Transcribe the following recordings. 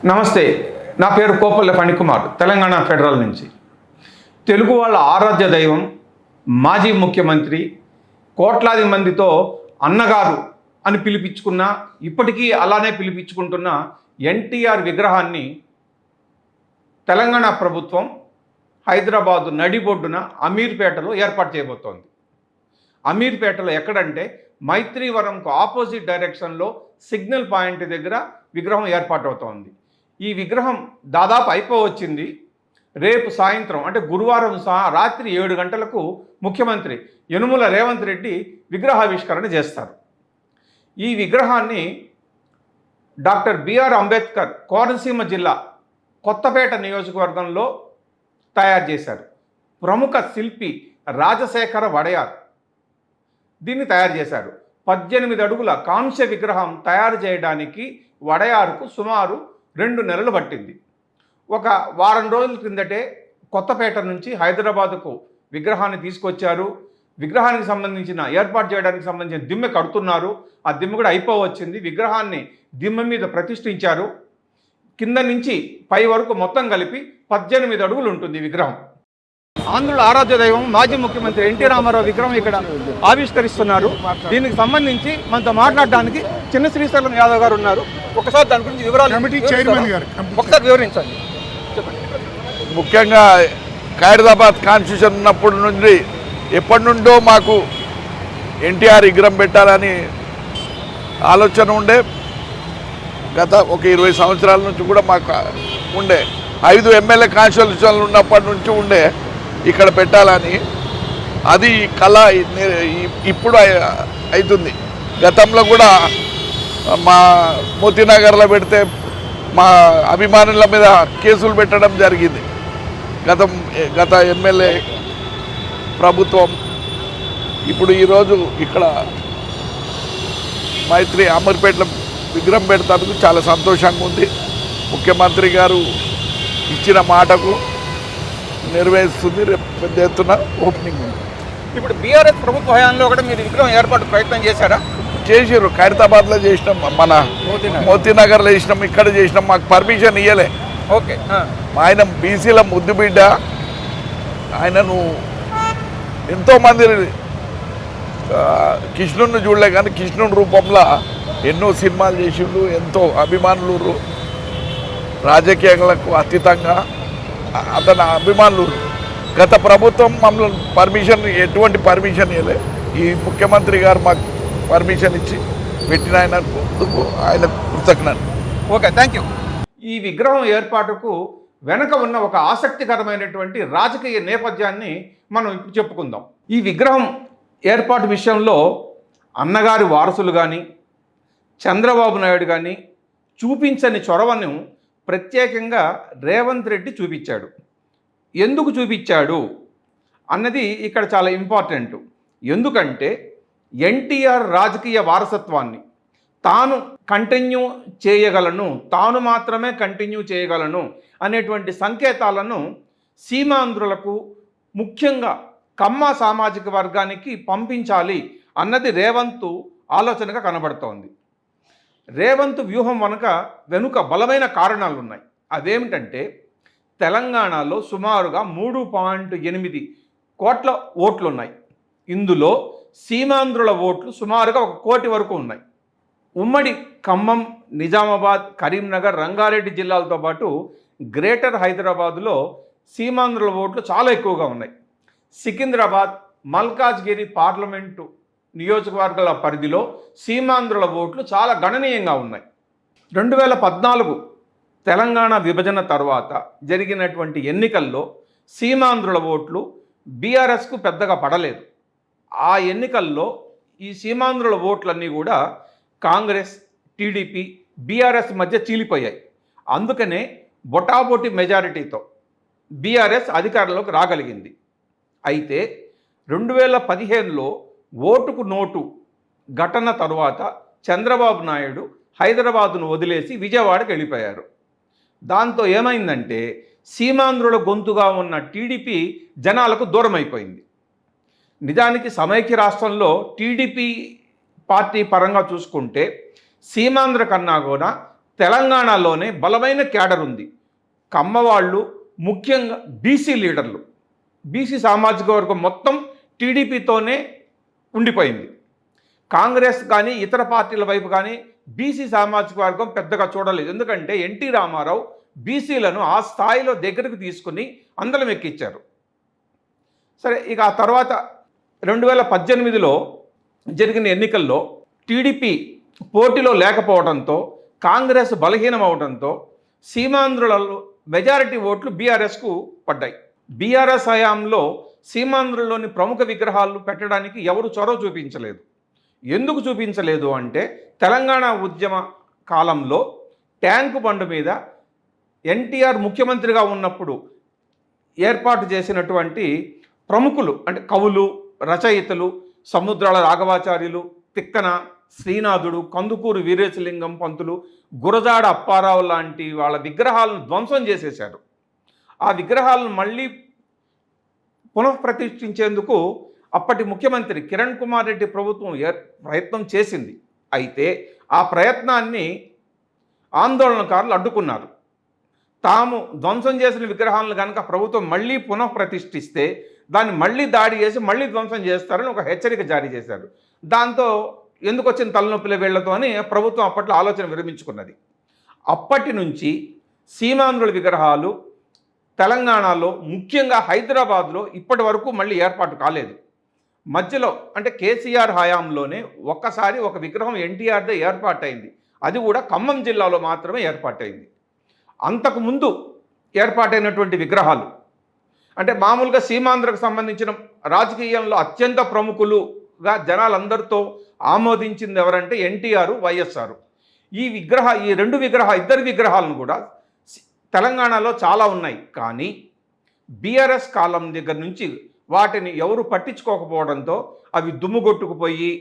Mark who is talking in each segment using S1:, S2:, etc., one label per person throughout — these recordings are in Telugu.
S1: నమస్తే, నా పేరు కోపల్లె ఫణికుమార్, తెలంగాణ ఫెడరల్ నుంచి. తెలుగు వాళ్ళ ఆరాధ్య దైవం, మాజీ ముఖ్యమంత్రి, కోట్లాది మందితో అన్నగారు అని పిలిపించుకున్న, ఇప్పటికీ అలానే పిలిపించుకుంటున్న ఎన్టీఆర్ విగ్రహాన్ని తెలంగాణ ప్రభుత్వం హైదరాబాదు నడిబొడ్డున అమీర్పేటలో ఏర్పాటు చేయబోతోంది. అమీర్పేటలో ఎక్కడంటే మైత్రివరంకు ఆపోజిట్ డైరెక్షన్లో సిగ్నల్ పాయింట్ దగ్గర విగ్రహం ఏర్పాటు అవుతోంది. ఈ విగ్రహం దాదాపు అయిపోవచ్చింది. రేపు సాయంత్రం అంటే గురువారం రాత్రి 7 గంటలకు ముఖ్యమంత్రి యనుమల రేవంత్ రెడ్డి విగ్రహావిష్కరణ చేస్తారు. ఈ విగ్రహాన్ని డాక్టర్ బిఆర్ అంబేద్కర్ కోనసీమ జిల్లా కొత్తపేట నియోజకవర్గంలో తయారు చేశారు. ప్రముఖ శిల్పి రాజశేఖర వడయార్ దీన్ని తయారు చేశారు. 18 అడుగుల కాంస్య విగ్రహం తయారు చేయడానికి వడయారుకు సుమారు 2 నెలలు పట్టింది. ఒక వారం రోజుల క్రిందటే కొత్తపేట నుంచి హైదరాబాదుకు విగ్రహాన్ని తీసుకొచ్చారు. విగ్రహానికి సంబంధించిన ఏర్పాటు చేయడానికి సంబంధించిన దిమ్మె కడుతున్నారు. ఆ దిమ్మె కూడా అయిపోవచ్చింది. విగ్రహాన్ని దిమ్మె మీద ప్రతిష్ఠించారు. కింద నుంచి పై వరకు మొత్తం కలిపి 18 అడుగులు ఉంటుంది విగ్రహం. ఆంధ్రుల ఆరాధ్య దైవం మాజీ ముఖ్యమంత్రి ఎన్టీ రామారావు విగ్రహం ఇక్కడ ఆవిష్కరిస్తున్నారు. దీనికి సంబంధించి మనతో మాట్లాడడానికి చిన్న శ్రీశైలం యాదవ్ గారు ఉన్నారు. ఒకసారి దాని గురించి వివరాలు ఒకసారి వివరించండి, చెప్పండి.
S2: ముఖ్యంగా ఖైరతాబాద్ కాన్స్టిట్యూషన్ ఉన్నప్పటి నుండి ఎప్పటి నుండో మాకు ఎన్టీఆర్ విగ్రహం పెట్టాలని ఆలోచన ఉండే. గత ఒక 20 సంవత్సరాల నుంచి కూడా మాకు ఉండే. 5 ఎమ్మెల్యే కాన్స్టిట్యూషన్లు ఉన్నప్పటి నుంచి ఉండే ఇక్కడ పెట్టాలని. అది కళ ఇప్పుడు అవుతుంది. గతంలో కూడా మా మోతీనగర్లో పెడితే మా అభిమానుల మీద కేసులు పెట్టడం జరిగింది. గత ఎమ్మెల్యే ప్రభుత్వం. ఇప్పుడు ఈరోజు ఇక్కడ మైత్రి అమీర్పేటలో విగ్రహం పెడతానికి చాలా సంతోషంగా ఉంది. ముఖ్యమంత్రి గారు ఇచ్చిన మాటకు నెరవేరుస్తుంది. రేపు పెద్ద ఎత్తున ఓపెనింగ్ ఉంది.
S1: ఇప్పుడు బీఆర్ఎస్ ప్రభుత్వ హయాంలో కూడా మీరు విగ్రహం ఏర్పాటు ప్రయత్నం చేశారా?
S2: చేసారు. ఖైరతాబాద్లో చేసినాం, మన మోతీనగర్లో చేసినాం, ఇక్కడ చేసినాం. మాకు పర్మిషన్ ఇవ్వలే.
S1: ఓకే.
S2: ఆయన బీసీల ముద్దు బిడ్డ. ఆయనను ఎంతోమంది కృష్ణుని చూడలే కానీ కృష్ణుని రూపంలో ఎన్నో సినిమాలు చేసిండు. ఎంతో అభిమానులు, రాజకీయాలకు అతీతంగా అతని అభిమానులు. గత ప్రభుత్వం మమ్మల్ని ఎటువంటి పర్మిషన్ ఇవ్వలే. ఈ ముఖ్యమంత్రి గారు మాకు పర్మిషన్ ఇచ్చి పెట్టిన ఆయన కృతజ్ఞత.
S1: Okay, thank you. ఈ విగ్రహం ఏర్పాటుకు వెనక ఉన్న ఒక ఆసక్తికరమైనటువంటి రాజకీయ నేపథ్యాన్ని మనం ఇప్పుడు చెప్పుకుందాం. ఈ విగ్రహం ఏర్పాటు విషయంలో అన్నగారి వారసులు కానీ చంద్రబాబు నాయుడు కానీ చూపించని చొరవను ప్రత్యేకంగా రేవంత్ రెడ్డి చూపించాడు. ఎందుకు చూపించాడు అన్నది ఇక్కడ చాలా ఇంపార్టెంట్. ఎందుకంటే ఎన్టీఆర్ రాజకీయ వారసత్వాన్ని తాను కంటిన్యూ చేయగలను, తాను మాత్రమే కంటిన్యూ చేయగలను అనేటువంటి సంకేతాలను సీమాంధ్రులకు, ముఖ్యంగా కమ్మ సామాజిక వర్గానికి పంపించాలి అన్నది రేవంత్ ఆలోచనగా కనబడుతోంది. రేవంత్ వ్యూహం వెనుక బలమైన కారణాలు ఉన్నాయి. అదేమిటంటే తెలంగాణలో సుమారుగా 3.8 కోట్ల ఓట్లు ఉన్నాయి. ఇందులో సీమాంధ్రుల ఓట్లు సుమారుగా 1 కోటి వరకు ఉన్నాయి. ఉమ్మడి ఖమ్మం, నిజామాబాద్, కరీంనగర్, రంగారెడ్డి జిల్లాలతో పాటు గ్రేటర్ హైదరాబాదులో సీమాంధ్రుల ఓట్లు చాలా ఎక్కువగా ఉన్నాయి. సికింద్రాబాద్, మల్కాజ్గిరి పార్లమెంటు నియోజకవర్గాల పరిధిలో సీమాంధ్రుల ఓట్లు చాలా గణనీయంగా ఉన్నాయి. 2014 తెలంగాణ విభజన తర్వాత జరిగినటువంటి ఎన్నికల్లో సీమాంధ్రుల ఓట్లు బీఆర్ఎస్కు పెద్దగా పడలేదు. ఆ ఎన్నికల్లో ఈ సీమాంధ్రుల ఓట్లన్నీ కూడా కాంగ్రెస్, టీడీపీ, బీఆర్ఎస్ మధ్య చీలిపోయాయి. అందుకనే బొటాబొటి మెజారిటీతో బీఆర్ఎస్ అధికారంలోకి రాగలిగింది. అయితే 2015లో ఓటుకు నోటు ఘటన తరువాత చంద్రబాబు నాయుడు హైదరాబాదును వదిలేసి విజయవాడకు వెళ్ళిపోయారు. దాంతో ఏమైందంటే సీమాంధ్రుల గొంతుగా ఉన్న టీడీపీ జనాలకు దూరం అయిపోయింది. నిజానికి సమైక్య రాష్ట్రంలో టీడీపీ పార్టీ పరంగా చూసుకుంటే సీమాంధ్ర కన్నా కూడా తెలంగాణలోనే బలమైన క్యాడర్ ఉంది. కమ్మవాళ్ళు, ముఖ్యంగా బీసీ లీడర్లు, బీసీ సామాజిక వర్గం మొత్తం టీడీపీతోనే ఉండిపోయింది. కాంగ్రెస్ కానీ ఇతర పార్టీల వైపు కానీ బీసీ సామాజిక వర్గం పెద్దగా చూడలేదు. ఎందుకంటే ఎన్టీ రామారావు బీసీలను ఆ స్థాయిలో దగ్గరకు తీసుకుని అందలం ఎక్కించారు. సరే, ఇక ఆ తర్వాత 2018లో జరిగిన ఎన్నికల్లో టీడీపీ పోటీలో లేకపోవడంతో, కాంగ్రెస్ బలహీనం అవడంతో సీమాంధ్రులలో మెజారిటీ ఓట్లు బీఆర్ఎస్కు పడ్డాయి. బీఆర్ఎస్ హయాంలో సీమాంధ్రుల్లోని ప్రముఖ విగ్రహాలు పెట్టడానికి ఎవరు చొరవ చూపించలేదు. ఎందుకు చూపించలేదు అంటే, తెలంగాణ ఉద్యమ కాలంలో ట్యాంకు బండు మీద ఎన్టీఆర్ ముఖ్యమంత్రిగా ఉన్నప్పుడు ఏర్పాటు చేసినటువంటి ప్రముఖులు, అంటే కవులు, రచయితలు, సముద్రాల రాఘవాచార్యులు, తిక్కన శ్రీనాథుడు, కందుకూరు వీరేశలింగం పంతులు, గురజాడ అప్పారావు లాంటి వాళ్ళ విగ్రహాలను ధ్వంసం చేసేశారు. ఆ విగ్రహాలను మళ్ళీ పునఃప్రతిష్ఠించేందుకు అప్పటి ముఖ్యమంత్రి కిరణ్ కుమార్ రెడ్డి ప్రభుత్వం ప్రయత్నం చేసింది. అయితే ఆ ప్రయత్నాన్ని ఆందోళనకారులు అడ్డుకున్నారు. తాము ధ్వంసం చేసిన విగ్రహాలను కనుక ప్రభుత్వం మళ్ళీ పునఃప్రతిష్ఠిస్తే దాన్ని మళ్ళీ దాడి చేసి మళ్ళీ ధ్వంసం చేస్తారని ఒక హెచ్చరిక జారీ చేశారు. దాంతో ఎందుకు వచ్చిన తలనొప్పిల వీళ్లతో అని ప్రభుత్వం అప్పట్లో ఆలోచన విరమించుకున్నది. అప్పటి నుంచి సీమాంధ్రుల విగ్రహాలు తెలంగాణలో, ముఖ్యంగా హైదరాబాద్లో ఇప్పటి వరకు మళ్ళీ ఏర్పాటు కాలేదు. మధ్యలో అంటే కేసీఆర్ హయాంలోనే ఒక్కసారి ఒక విగ్రహం ఎన్టీఆర్దే ఏర్పాటైంది. అది కూడా ఖమ్మం జిల్లాలో మాత్రమే ఏర్పాటైంది. అంతకుముందు ఏర్పాటైనటువంటి విగ్రహాలు అంటే మామూలుగా సీమాంధ్రకు సంబంధించిన రాజకీయంలో అత్యంత ప్రముఖులుగా జనాలందరితో ఆమోదించింది ఎవరంటే ఎన్టీఆర్, వైఎస్ఆర్. ఇద్దరు విగ్రహాలను కూడా తెలంగాణలో చాలా ఉన్నాయి. కానీ బీఆర్ఎస్ కాలం దగ్గర నుంచి వాటిని ఎవరు పట్టించుకోకపోవడంతో అవి దుమ్ముగొట్టుకుపోయి,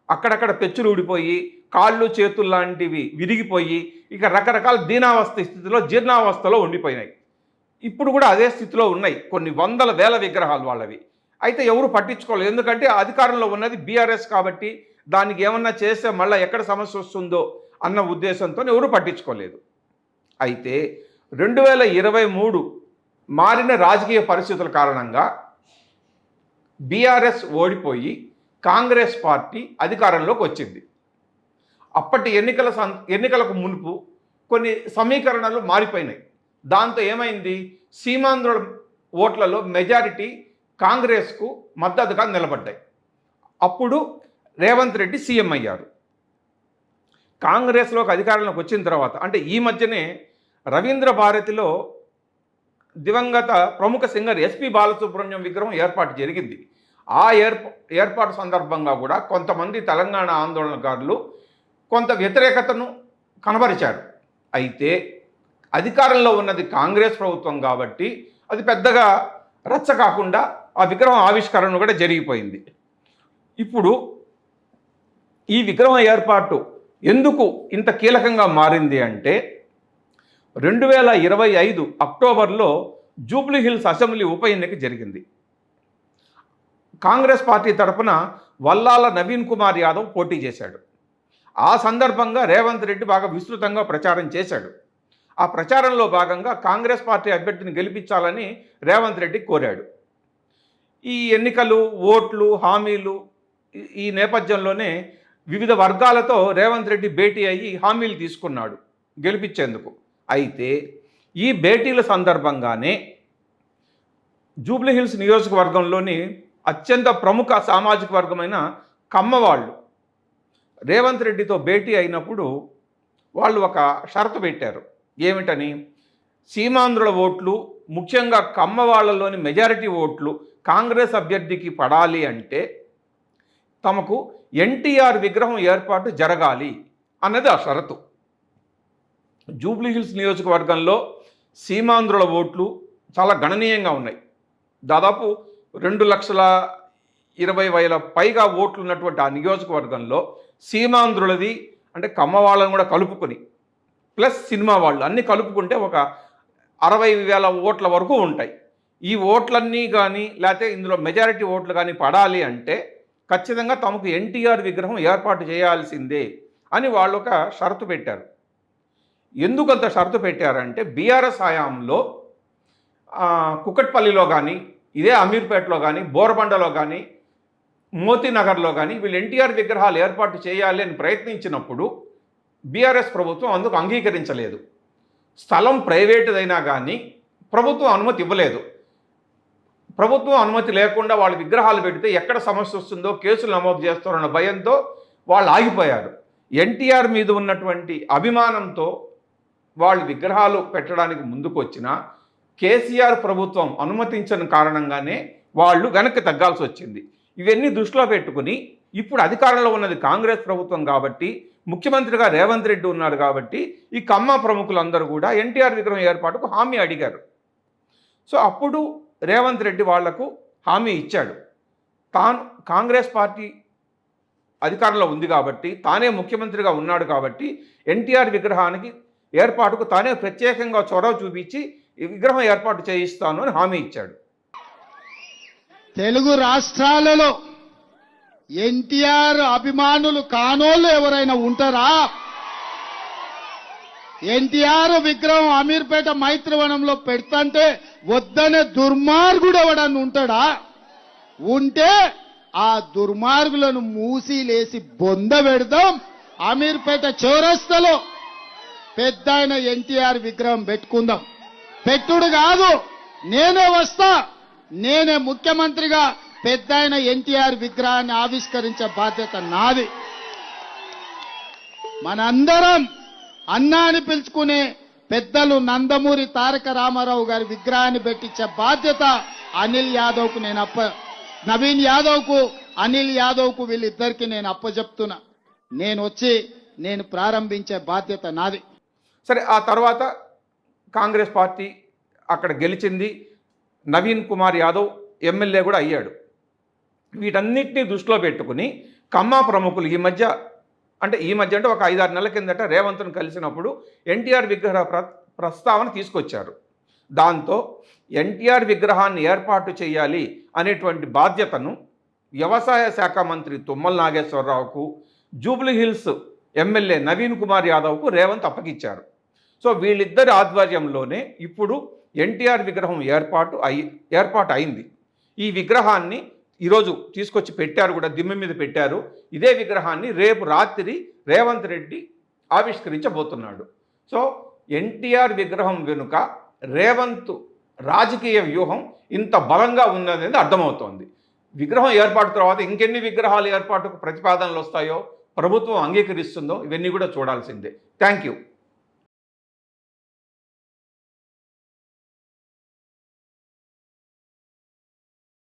S1: అక్కడక్కడ పెచ్చులు ఊడిపోయి, కాళ్ళు చేతులు లాంటివి విరిగిపోయి, ఇక రకరకాల స్థితిలో జీర్ణావస్థలో ఉండిపోయినాయి. ఇప్పుడు కూడా అదే స్థితిలో ఉన్నాయి కొన్ని వందల వేల విగ్రహాలు వాళ్ళవి. అయితే ఎవరు పట్టించుకోలేదు. ఎందుకంటే అధికారంలో ఉన్నది బీఆర్ఎస్ కాబట్టి దానికి ఏమన్నా చేస్తే మళ్ళీ ఎక్కడ సమస్య వస్తుందో అన్న ఉద్దేశంతో ఎవరు పట్టించుకోలేదు. అయితే 2023 మారిన రాజకీయ పరిస్థితుల కారణంగా బీఆర్ఎస్ ఓడిపోయి కాంగ్రెస్ పార్టీ అధికారంలోకి వచ్చింది. అప్పటి ఎన్నికలకు మునుపు కొన్ని సమీకరణలు మారిపోయినాయి. దాంతో ఏమైంది, సీమాంధ్రుల ఓట్లలో మెజారిటీ కాంగ్రెస్కు మద్దతుగా నిలబడ్డాయి. అప్పుడు రేవంత్ రెడ్డి సీఎం అయ్యారు. కాంగ్రెస్లోకి అధికారంలోకి వచ్చిన తర్వాత అంటే ఈ మధ్యనే రవీంద్ర భారతిలో దివంగత ప్రముఖ సింగర్ ఎస్పి బాలసుబ్రహ్మణ్యం విగ్రహం ఏర్పాటు జరిగింది. ఆ ఏర్పాటు సందర్భంగా కూడా కొంతమంది తెలంగాణ ఆందోళనకారులు కొంత వ్యతిరేకతను కనబరిచారు. అయితే అధికారంలో ఉన్నది కాంగ్రెస్ ప్రభుత్వం కాబట్టి అది పెద్దగా రచ్చ కాకుండా ఆ విగ్రహం ఆవిష్కరణ కూడా జరిగిపోయింది. ఇప్పుడు ఈ విగ్రహం ఏర్పాటు ఎందుకు ఇంత కీలకంగా మారింది అంటే 2025 అక్టోబర్లో జూబ్లీ హిల్స్ అసెంబ్లీ ఉప ఎన్నిక జరిగింది. కాంగ్రెస్ పార్టీ తరఫున వల్లాల నవీన్ కుమార్ యాదవ్ పోటీ చేశాడు. ఆ సందర్భంగా రేవంత్ రెడ్డి బాగా విస్తృతంగా ప్రచారం చేశాడు. ఆ ప్రచారంలో భాగంగా కాంగ్రెస్ పార్టీ అభ్యర్థిని గెలిపించాలని రేవంత్ రెడ్డి కోరాడు. ఈ ఎన్నికలు, ఓట్లు, హామీలు ఈ నేపథ్యంలోనే వివిధ వర్గాలతో రేవంత్ రెడ్డి భేటీ అయ్యి హామీలు తీసుకున్నాడు గెలిపించేందుకు. అయితే ఈ భేటీల సందర్భంగానే జూబ్లీహిల్స్ నియోజకవర్గంలోని అత్యంత ప్రముఖ సామాజిక వర్గమైన కమ్మవాళ్ళు రేవంత్ రెడ్డితో భేటీ అయినప్పుడు వాళ్ళు ఒక షరతు పెట్టారు. ఏమిటని, సీమాంధ్రుల ఓట్లు, ముఖ్యంగా కమ్మవాళ్లలోని మెజారిటీ ఓట్లు కాంగ్రెస్ అభ్యర్థికి పడాలి అంటే తమకు ఎన్టీఆర్ విగ్రహం ఏర్పాటు జరగాలి అన్నది ఆ షరతు. జూబ్లీహిల్స్ నియోజకవర్గంలో సీమాంధ్రుల ఓట్లు చాలా గణనీయంగా ఉన్నాయి. దాదాపు 2,20,000 పైగా ఓట్లు ఉన్నటువంటి ఆ నియోజకవర్గంలో సీమాంధ్రులది అంటే కమ్మవాళ్ళని కూడా కలుపుకొని ప్లస్ సినిమా వాళ్ళు అన్నీ కలుపుకుంటే ఒక 60,000 ఓట్ల వరకు ఉంటాయి. ఈ ఓట్లన్నీ కానీ లేకపోతే ఇందులో మెజారిటీ ఓట్లు కానీ పడాలి అంటే ఖచ్చితంగా తమకు ఎన్టీఆర్ విగ్రహం ఏర్పాటు చేయాల్సిందే అని వాళ్ళు ఒక షరతు పెట్టారు. ఎందుకు అంత షరతు పెట్టారంటే బీఆర్ఎస్ హయాంలో కుకట్పల్లిలో కానీ, ఇదే అమీర్పేటలో కానీ, బోరబండలో కానీ, మోతీనగర్లో కానీ వీళ్ళు ఎన్టీఆర్ విగ్రహాలు ఏర్పాటు చేయాలి అని ప్రయత్నించినప్పుడు బీఆర్ఎస్ ప్రభుత్వం అందుకు అంగీకరించలేదు. స్థలం ప్రైవేటుదైనా కానీ ప్రభుత్వం అనుమతి ఇవ్వలేదు. ప్రభుత్వం అనుమతి లేకుండా వాళ్ళు విగ్రహాలు పెడితే ఎక్కడ సమస్య వస్తుందో, కేసులు నమోదు చేస్తారన్న భయంతో వాళ్ళు ఆగిపోయారు. ఎన్టీఆర్ మీద ఉన్నటువంటి అభిమానంతో వాళ్ళు విగ్రహాలు పెట్టడానికి ముందుకు వచ్చినా కేసీఆర్ ప్రభుత్వం అనుమతించని కారణంగానే వాళ్ళు వెనక్కి తగ్గాల్సి వచ్చింది. ఇవన్నీ దృష్టిలో పెట్టుకుని ఇప్పుడు అధికారంలో ఉన్నది కాంగ్రెస్ ప్రభుత్వం కాబట్టి, ముఖ్యమంత్రిగా రేవంత్ రెడ్డి ఉన్నాడు కాబట్టి ఈ కమ్మ ప్రముఖులందరూ కూడా ఎన్టీఆర్ విగ్రహం ఏర్పాటుకు హామీ అడిగారు. సో అప్పుడు రేవంత్ రెడ్డి వాళ్లకు హామీ ఇచ్చాడు. కాంగ్రెస్ పార్టీ అధికారంలో ఉంది కాబట్టి, తానే ముఖ్యమంత్రిగా ఉన్నాడు కాబట్టి ఎన్టీఆర్ విగ్రహానికి ఏర్పాటుకు తానే ప్రత్యేకంగా చొరవ చూపించి ఈ విగ్రహం ఏర్పాటు చేయిస్తాను అని హామీ ఇచ్చాడు.
S3: తెలుగు రాష్ట్రాలలో ఎన్టీఆర్ అభిమానులు కానోళ్ళు ఎవరైనా ఉంటారా? ఎన్టీఆర్ విగ్రహం అమీర్పేట మైత్రివనంలో పెడతంటే వద్దనే దుర్మార్గుడు ఎవడన్నా ఉంటాడా? ఉంటే ఆ దుర్మార్గులను మూసిలేసి బొంద పెడదాం. అమీర్పేట చౌరస్తలో పెద్ద ఆయన ఎన్టీఆర్ విగ్రహం పెట్టుకుందాం. పెట్టుడు కాదు, నేనే వస్తా, నేనే ముఖ్యమంత్రిగా పెద్ద ఆయన ఎన్టీఆర్ విగ్రహాన్ని ఆవిష్కరించే బాధ్యత నాది. మనందరం అన్నా అని పిలుచుకునే పెద్దలు నందమూరి తారక రామారావు గారి విగ్రహాన్ని పెట్టించే బాధ్యత అనిల్ యాదవ్కు నవీన్ యాదవ్కు, అనిల్ యాదవ్కు వీళ్ళిద్దరికి నేను అప్పచెప్తున్నా. నేను ప్రారంభించే బాధ్యత నాది.
S1: సరే, ఆ తర్వాత కాంగ్రెస్ పార్టీ అక్కడ గెలిచింది. నవీన్ కుమార్ యాదవ్ ఎమ్మెల్యే కూడా అయ్యాడు. వీటన్నిటినీ దృష్టిలో పెట్టుకుని కమ్మా ప్రముఖులు ఈ మధ్య అంటే ఒక 5-6 నెలల కిందట రేవంత్ను కలిసినప్పుడు ఎన్టీఆర్ విగ్రహ ప్రస్తావన తీసుకొచ్చారు. దాంతో ఎన్టీఆర్ విగ్రహాన్ని ఏర్పాటు చేయాలి అనేటువంటి బాధ్యతను వ్యవసాయ శాఖ మంత్రి తుమ్మల నాగేశ్వరరావుకు, జూబ్లీహిల్స్ ఎమ్మెల్యే నవీన్ కుమార్ యాదవ్కు రేవంత్ అప్పగించారు. సో వీళ్ళిద్దరి ఆధ్వర్యంలోనే ఇప్పుడు ఎన్టీఆర్ విగ్రహం ఏర్పాటు అయింది. ఈ విగ్రహాన్ని ఈరోజు తీసుకొచ్చి పెట్టారు కూడా, దిమ్మె మీద పెట్టారు. ఇదే విగ్రహాన్ని రేపు రాత్రి రేవంత్ రెడ్డి ఆవిష్కరించబోతున్నాడు. సో ఎన్టీఆర్ విగ్రహం వెనుక రేవంత్ రాజకీయ వ్యూహం ఇంత బలంగా ఉందనేది అర్థమవుతోంది. విగ్రహం ఏర్పాటు తర్వాత ఇంకెన్ని విగ్రహాలు ఏర్పాటుకు ప్రతిపాదనలు వస్తాయో, ప్రభుత్వం అంగీకరిస్తుందో, ఇవన్నీ కూడా చూడాల్సిందే. Thank you.